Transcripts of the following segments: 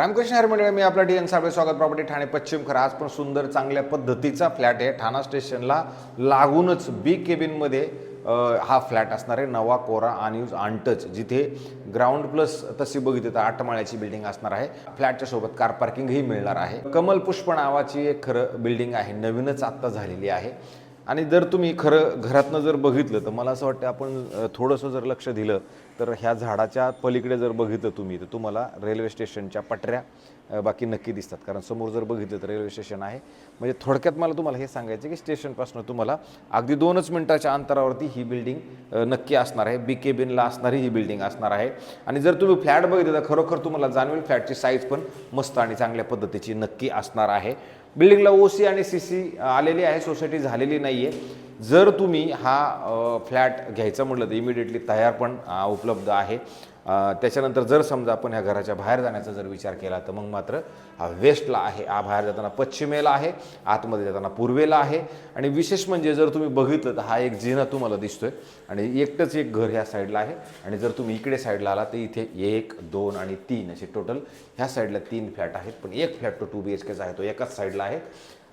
रामकृष्ण हरी मंडळी, मी आपला डी.एन. साबळे, स्वागत प्रॉपर्टी ठाणे पश्चिम. खरं आज पण सुंदर चांगल्या पद्धतीचा फ्लॅट आहे. ठाणा स्टेशनला लागूनच बी केबिनमध्ये हा फ्लॅट असणार आहे. नवा कोरा अनयूज अनटच, जिथे ग्राउंड प्लस तशी बघितली तर 8 माळ्याची बिल्डिंग असणार आहे. फ्लॅटच्या सोबत कार पार्किंगही मिळणार आहे. कमल पुष्प नावाची एक खरं बिल्डिंग आहे, नवीनच आत्ता झालेली आहे. आणि जर तुम्ही खरं घरातनं जर बघितलं तर मला असं वाटतं आपण थोडंसं जर लक्ष दिलं तर ह्या झाडाच्या पलीकडे जर बघितलं तुम्ही तर तुम्हाला रेल्वे स्टेशनच्या पटऱ्या बाकी नक्की दिसतात. कारण समोर जर बघितलं तर रेल्वे स्टेशन आहे. म्हणजे थोडक्यात मला तुम्हाला हे सांगायचं की स्टेशनपासून तुम्हाला अगदी 2च मिनिटाच्या अंतरावरती ही बिल्डिंग नक्की असणार आहे. बी केबिनला असणारी ही बिल्डिंग असणार आहे. आणि जर तुम्ही फ्लॅट बघितलं तर खरोखर तुम्हाला जाणवेल फ्लॅटची साईज पण मस्त आणि चांगल्या पद्धतीची नक्की असणार आहे. बिल्डिंगला ओसी आणि सीसी आलेली आहे, सोसायटी झालेली नाही आहे. जर तुम्ही हा फ्लॅट घ्यायचा म्हटलं तर इमिडिएटली तयार पण उपलब्ध आहे. त्याच्यानंतर जर समजा आपण ह्या घराच्या बाहेर जाण्याचा जर विचार केला तर मग मात्र हा वेस्टला आहे, हा बाहेर जाताना पश्चिमेला आहे, आतमध्ये जाताना पूर्वेला आहे. आणि विशेष म्हणजे जर तुम्ही बघितलं तर हा एक जिना तुम्हाला दिसतोय आणि एकटंच एक घर ह्या साईडला आहे. आणि जर तुम्ही इकडे साईडला आला तर इथे 1, 2 आणि 3 असे टोटल ह्या साईडला 3 फ्लॅट आहेत. पण एक फ्लॅट तो 2 BHKचा आहे, तो एकाच साईडला आहे.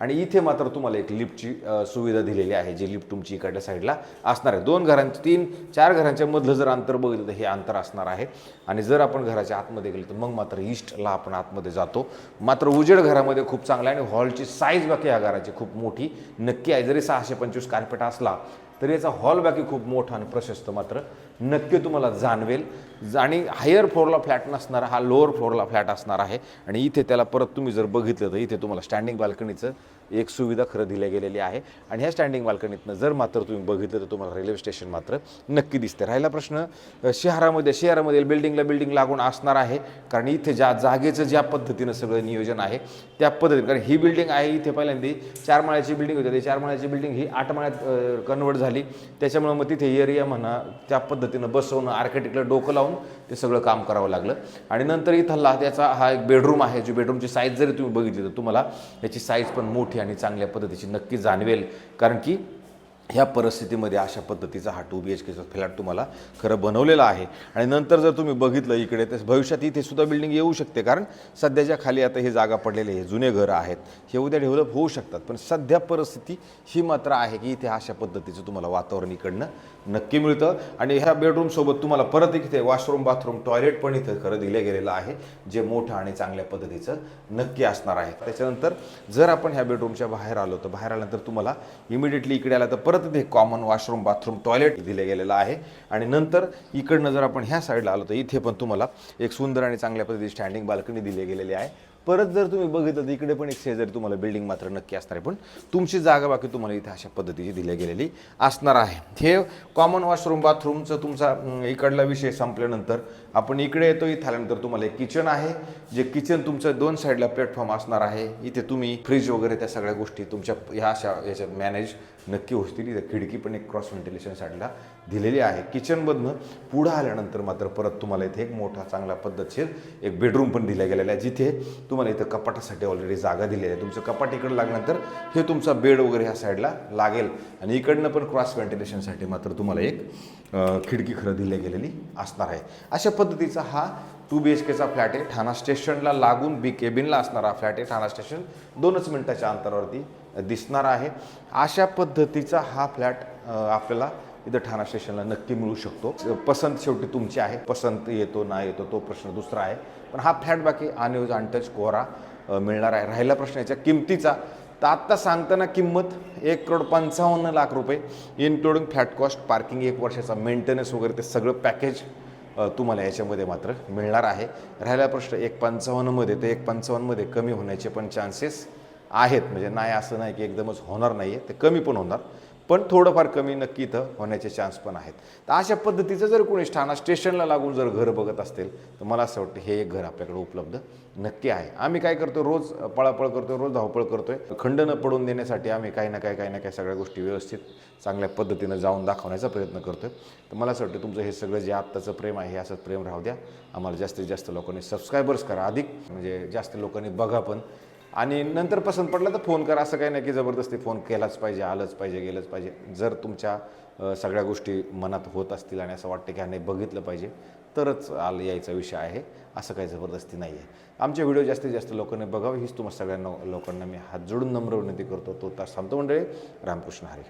आणि इथे मात्र तुम्हाला एक लिफ्टची सुविधा दिलेली आहे, जी लिफ्ट तुमची इकडल्या साईडला असणार आहे. 2 घरांचे 3-4 घरांच्या मधलं जर अंतर बघितलं तर हे अंतर असणार आहे. आणि जर आपण घराच्या आतमध्ये गेलो तर मग मात्र ईस्टला आपण आतमध्ये जातो. मात्र उजेड घरामध्ये खूप चांगला आहे आणि हॉलची साईज बाकी या घराची खूप मोठी नक्की आहे. जरी 625 कार्पेट असला तरी याचा हॉल बाकी खूप मोठा आणि प्रशस्त मात्र नक्की तुम्हाला जाणवेल. आणि हायर फ्लोअरला फ्लॅट नसणारा हा लोअर फ्लोअरला फ्लॅट असणार आहे. आणि इथे त्याला परत तुम्ही जर बघितलं तर इथे तुम्हाला स्टँडिंग बाल्कनीचं एक सुविधा खरं दिल्या गेलेली आहे. आणि ह्या स्टँडिंग बाल्कनीतनं जर मात्र तुम्ही बघितलं तर तुम्हाला रेल्वे स्टेशन मात्र नक्की दिसते. राहिला प्रश्न शहरामध्ये बिल्डिंगला बिल्डिंग लागून असणार आहे. कारण इथे जागेचं ज्या पद्धतीनं सगळं नियोजन आहे त्या पद्धतीने, कारण ही बिल्डिंग आहे इथे पहिल्यांदा 4 माळ्याची बिल्डिंग होती, 4 माळ्याची बिल्डिंग ही 8 माळ्यात कन्वर्ट झाली. त्याच्यामुळे मग तिथे एरिया म्हणा त्या पद्धतीनं बसवणं, आर्किटेक्टला डोकं लावून ते सगळं काम करावं लागलं. आणि नंतर इथला त्याचा हा एक बेडरूम आहे, जी बेडरूमची साईज जरी तुम्ही बघितली तर तुम्हाला याची साईज पण मोठी आणि चांगल्या पद्धतीची नक्की जाणवेल. कारण की ह्या परिस्थितीमध्ये अशा पद्धतीचा हा 2 BHKचा फ्लॅट तुम्हाला खरं बनवलेला आहे. आणि नंतर जर तुम्ही बघितलं इकडे तर भविष्यात इथे सुद्धा बिल्डिंग येऊ शकते. कारण सध्याच्या खाली आता हे जागा पडलेले हे जुने घरं आहेत, हे उद्या डेव्हलप होऊ शकतात. पण सध्या परिस्थिती ही मात्र आहे की इथे अशा पद्धतीचं तुम्हाला वातावरण इकडनं नक्की मिळतं. आणि ह्या बेडरूमसोबत तुम्हाला परत इथे वॉशरूम, बाथरूम, टॉयलेट पण इथं खरं दिलं गेलेलं आहे, जे मोठं आणि चांगल्या पद्धतीचं नक्की असणार आहे. त्याच्यानंतर जर आपण ह्या बेडरूमच्या बाहेर आलो तर बाहेर आल्यानंतर तुम्हाला इमिडिएटली इकडे आला तर परत ते कॉमन वॉशरूम, बाथरूम, टॉयलेट दिले गेलेलं आहे. आणि नंतर इकडनं जर आपण ह्या साईडला आलो तर इथे पण तुम्हाला एक सुंदर आणि चांगल्या पद्धतीची स्टँडिंग बाल्कनी दिली गेलेली आहे. परत जर तुम्ही बघितलं तर इकडे पण एक शेजारी तुम्हाला बिल्डिंग मात्र नक्की असणार आहे. पण तुमची जागा बाकी तुम्हाला इथे अशा पद्धतीची दिली गेलेली असणार आहे. हे कॉमन वॉशरूम, बाथरूमचं तुमचा इकडला विषय संपल्यानंतर आपण इकडे येतो. इथं आल्यानंतर तुम्हाला एक किचन आहे, जे किचन तुमचं 2 साईडला प्लॅटफॉर्म असणार आहे. इथे तुम्ही फ्रीज वगैरे त्या सगळ्या गोष्टी तुमच्या ह्या अशा याच्यात मॅनेज नक्की होतील. इथं खिडकी पण एक क्रॉस व्हेंटिलेशन साईडला दिलेली आहे. किचनमधनं पुढं आल्यानंतर मात्र परत तुम्हाला इथे एक मोठा चांगला पद्धतशीर एक बेडरूम पण दिला गेलेला आहे, जिथे तुम्हाला इथं कपाटासाठी ऑलरेडी जागा दिलेली आहे. तुमचं कपाट इकडं लागल्यानंतर हे तुमचा बेड वगैरे ह्या साईडला लागेल. आणि इकडनं पण क्रॉस व्हेंटिलेशनसाठी मात्र तुम्हाला एक खिडकी खरं दिली गेलेली असणार आहे. अशा पद्धतीचा हा 2 BHKचा फ्लॅट आहे. ठाणा स्टेशनला लागून बी केबिनला असणारा फ्लॅट आहे. ठाणा स्टेशन 2च मिनिटाच्या अंतरावरती दिसणार आहे. अशा पद्धतीचा हा फ्लॅट आपल्याला इथं ठाणा स्टेशनला नक्की मिळू शकतो. पसंत शेवटी तुमची आहे, पसंत येतो ना येतो तो प्रश्न दुसरा आहे. पण हा फ्लॅट बाकी अनयूज अनटच कोरा मिळणार आहे. राहिला प्रश्न याच्या किमतीचा, तर आत्ता सांगताना किंमत 1,55,00,000 रुपये, इन्क्लुडिंग फ्लॅट कॉस्ट, पार्किंग, 1 वर्षाचा मेंटेनन्स वगैरे ते सगळं पॅकेज तुम्हाला याच्यामध्ये मात्र मिळणार आहे. राहिला प्रश्न 1,55,000मध्ये, तर 1,55,000मध्ये कमी होण्याचे पण चान्सेस आहेत. म्हणजे नाही असं नाही की एकदमच होणार नाही आहे, ते कमी पण होणार, पण थोडंफार कमी नक्की इथं होण्याचे चान्स पण आहेत. तर अशा पद्धतीचं जर कोणी ठाणा स्टेशनला लागून जर घर बघत असतील तर मला असं वाटतं हे एक घर आपल्याकडे उपलब्ध नक्की आहे. आम्ही काय करतो, रोज पळापळ करतो, रोज धावपळ करतोय. खंड न पडून देण्यासाठी आम्ही काही ना काही सगळ्या गोष्टी व्यवस्थित चांगल्या पद्धतीनं जाऊन दाखवण्याचा प्रयत्न करतोय. तर मला असं वाटतं तुमचं हे सगळं जे आत्ताचं प्रेम आहे हे असंच प्रेम राहू द्या. आम्हाला जास्तीत जास्त लोकांनी सबस्क्रायबर्स करा, अधिक म्हणजे जास्त लोकांनी बघा पण. आणि नंतर पसंत पडलं तर फोन करा. असं काही नाही की जबरदस्ती फोन केलाच पाहिजे, आलंच पाहिजे, गेलंच पाहिजे. जर तुमच्या सगळ्या गोष्टी मनात होत असतील आणि असं वाटतं की ह्याने बघितलं पाहिजे, तरच यायचा विषय आहे, असं काही जबरदस्ती नाही आहे. आमचे व्हिडिओ जास्तीत जास्त लोकांनी बघावं हीच तुम्हाला सगळ्यांना लोकांना मी हात जोडून नम्र विनंती करतो. तो तास थांबतो मंडळी. रामकृष्ण हरी.